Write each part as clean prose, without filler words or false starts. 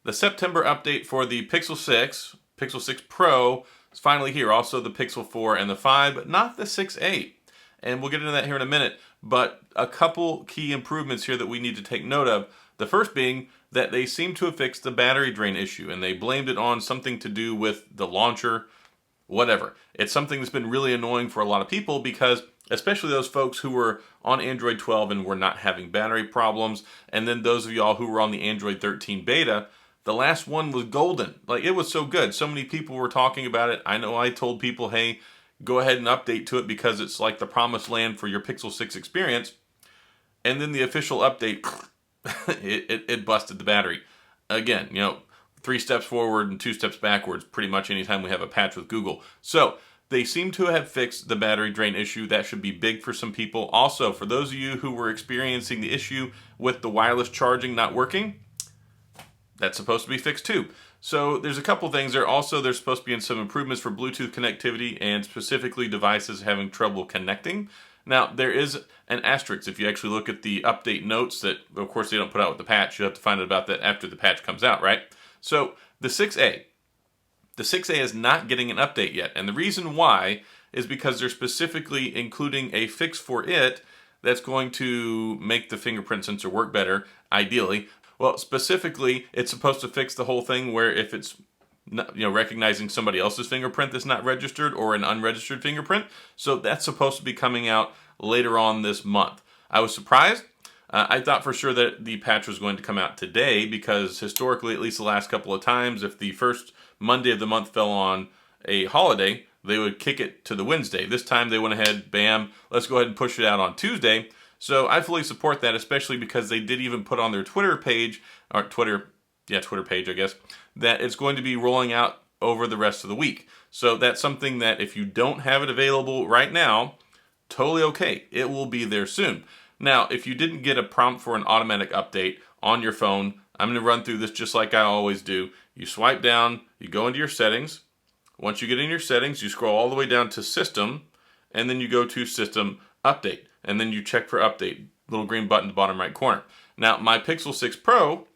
The September update for the Pixel 6, Pixel 6 Pro is finally here. Also the Pixel 4 and the 5, but not the 6a. And we'll get into that here in a minute. But a couple key improvements here that we need to take note of. The first being that they seem to have fixed the battery drain issue, and they blamed it on something to do with the launcher, whatever. It's something that's been really annoying for a lot of people because especially those folks who were on Android 12 and were not having battery problems, and then those of y'all who were on the Android 13 beta. The last one was golden. Like, it was so good. So many people were talking about it. I know I told people, hey, go ahead and update to it because it's like the promised land for your Pixel 6 experience. And then the official update, it busted the battery. Again, 3 steps forward and 2 steps backwards pretty much anytime we have a patch with Google. So they seem to have fixed the battery drain issue. That should be big for some people. Also, for those of you who were experiencing the issue with the wireless charging not working, that's supposed to be fixed too. So there's a couple things there. Also, there's supposed to be some improvements for Bluetooth connectivity and specifically devices having trouble connecting. Now, there is an asterisk if you actually look at the update notes that, of course, they don't put out with the patch. You have to find out about that after the patch comes out, right? So the 6a is not getting an update yet. And the reason why is because they're specifically including a fix for it that's going to make the fingerprint sensor work better, ideally. Well, specifically, it's supposed to fix the whole thing where if it's not, recognizing somebody else's fingerprint that's not registered or an unregistered fingerprint. So that's supposed to be coming out later on this month. I was surprised. I thought for sure that the patch was going to come out today because historically, at least the last couple of times, if the first Monday of the month fell on a holiday, they would kick it to the Wednesday. This time they went ahead, bam, let's go ahead and push it out on Tuesday. So I fully support that, especially because they did even put on their Twitter page, or Twitter page, I guess, that it's going to be rolling out over the rest of the week. So that's something that if you don't have it available right now, totally okay. It will be there soon. Now, if you didn't get a prompt for an automatic update on your phone, I'm going to run through this just like I always do. You swipe down, you go into your settings. Once you get in your settings, you scroll all the way down to System, and then you go to System Update. And then you check for update, little green button in the bottom right corner. Now, my Pixel 6 Pro,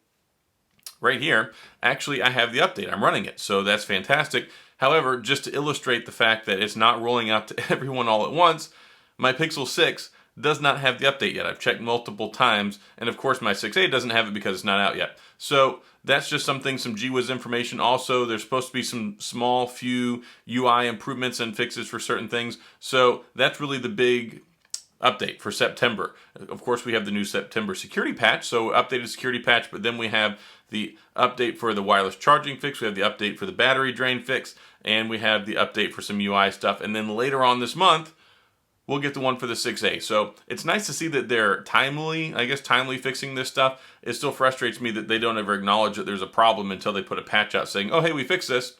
right here, actually I have the update. I'm running it, so that's fantastic. However, just to illustrate the fact that it's not rolling out to everyone all at once, my Pixel 6 does not have the update yet. I've checked multiple times, and of course my 6a doesn't have it because it's not out yet. So that's just some GWiz information. Also, there's supposed to be some small few UI improvements and fixes for certain things. So that's really the big update for September. Of course, we have the new September security patch, so updated security patch, but then we have the update for the wireless charging fix, we have the update for the battery drain fix, and we have the update for some UI stuff. And then later on this month, we'll get the one for the 6a. So it's nice to see that they're timely fixing this stuff. It still frustrates me that they don't ever acknowledge that there's a problem until they put a patch out saying, oh, hey, we fixed this.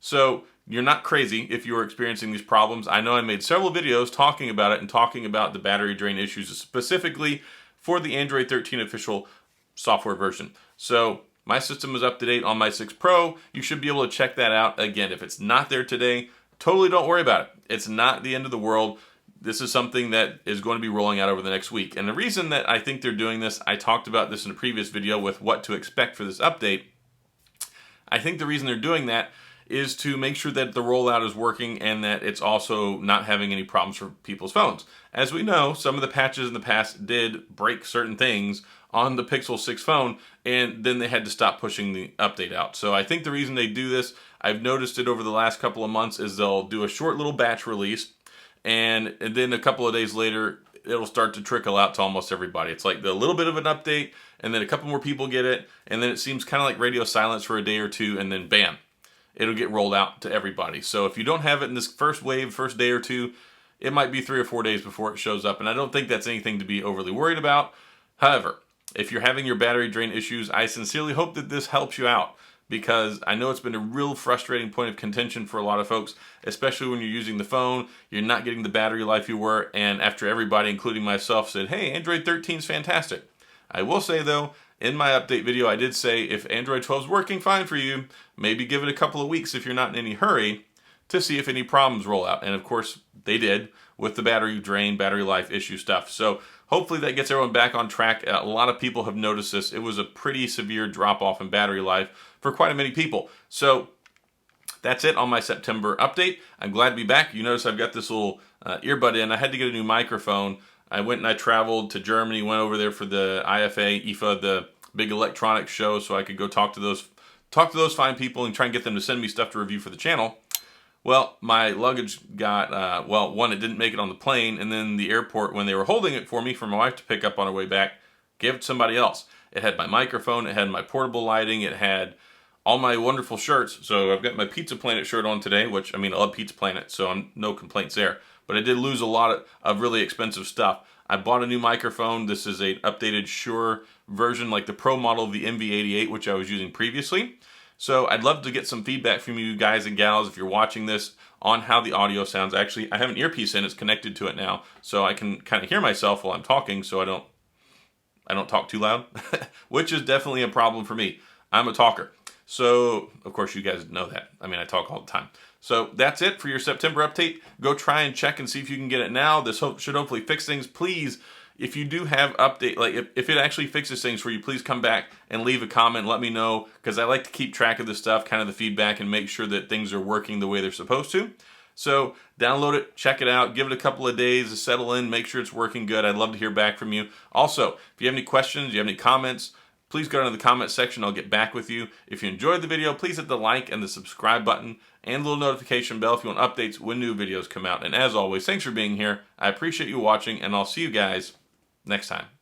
So you're not crazy if you are experiencing these problems. I know I made several videos talking about it and talking about the battery drain issues specifically for the Android 13 official software version. So my system is up to date on my 6 Pro. You should be able to check that out. Again, if it's not there today, totally don't worry about it. It's not the end of the world. This is something that is going to be rolling out over the next week. And the reason that I think they're doing this, I talked about this in a previous video with what to expect for this update. I think the reason they're doing that is to make sure that the rollout is working and that it's also not having any problems for people's phones. As we know, some of the patches in the past did break certain things on the Pixel 6 phone, and then they had to stop pushing the update out. So I think the reason they do this, I've noticed it over the last couple of months, is they'll do a short little batch release, and then a couple of days later, it'll start to trickle out to almost everybody. It's like a little bit of an update, and then a couple more people get it, and then it seems kind of like radio silence for a day or two, and then bam, it'll get rolled out to everybody. So if you don't have it in this first wave, first day or two, it might be 3 or 4 days before it shows up, and I don't think that's anything to be overly worried about. However, if you're having your battery drain issues, I sincerely hope that this helps you out, because I know it's been a real frustrating point of contention for a lot of folks, especially when you're using the phone, you're not getting the battery life you were, and after everybody, including myself, said, hey, Android 13 is fantastic. I will say though, in my update video, I did say if Android 12 is working fine for you, maybe give it a couple of weeks if you're not in any hurry to see if any problems roll out. And of course, they did with the battery drain, battery life issue stuff. So hopefully that gets everyone back on track. A lot of people have noticed this. It was a pretty severe drop off in battery life for quite a many people. So that's it on my September update. I'm glad to be back. You notice I've got this little earbud in. I had to get a new microphone. I went and I traveled to Germany, went over there for the IFA, the big electronics show, so I could go talk to those fine people and try and get them to send me stuff to review for the channel. Well, my luggage got, one, it didn't make it on the plane, and then the airport, when they were holding it for me for my wife to pick up on her way back, gave it to somebody else. It had my microphone, it had my portable lighting, it had all my wonderful shirts. So I've got my Pizza Planet shirt on today, which, I mean, I love Pizza Planet, so no complaints there. But I did lose a lot of really expensive stuff. I bought a new microphone. This is an updated Shure version, like the Pro model of the MV88, which I was using previously. So I'd love to get some feedback from you guys and gals if you're watching this on how the audio sounds. Actually, I have an earpiece in, it's connected to it now, so I can kind of hear myself while I'm talking, so I don't talk too loud, which is definitely a problem for me. I'm a talker. So, of course, you guys know that. I mean, I talk all the time. So that's it for your September update. Go try and check and see if you can get it now. This should hopefully fix things. Please, if you do have update, like if it actually fixes things for you, please come back and leave a comment. Let me know, because I like to keep track of this stuff, kind of the feedback, and make sure that things are working the way they're supposed to. So download it, check it out, give it a couple of days to settle in, make sure it's working good. I'd love to hear back from you. Also, if you have any questions, you have any comments, please go down to the comment section. I'll get back with you. If you enjoyed the video, please hit the like and the subscribe button and the little notification bell if you want updates when new videos come out. And as always, thanks for being here. I appreciate you watching, and I'll see you guys next time.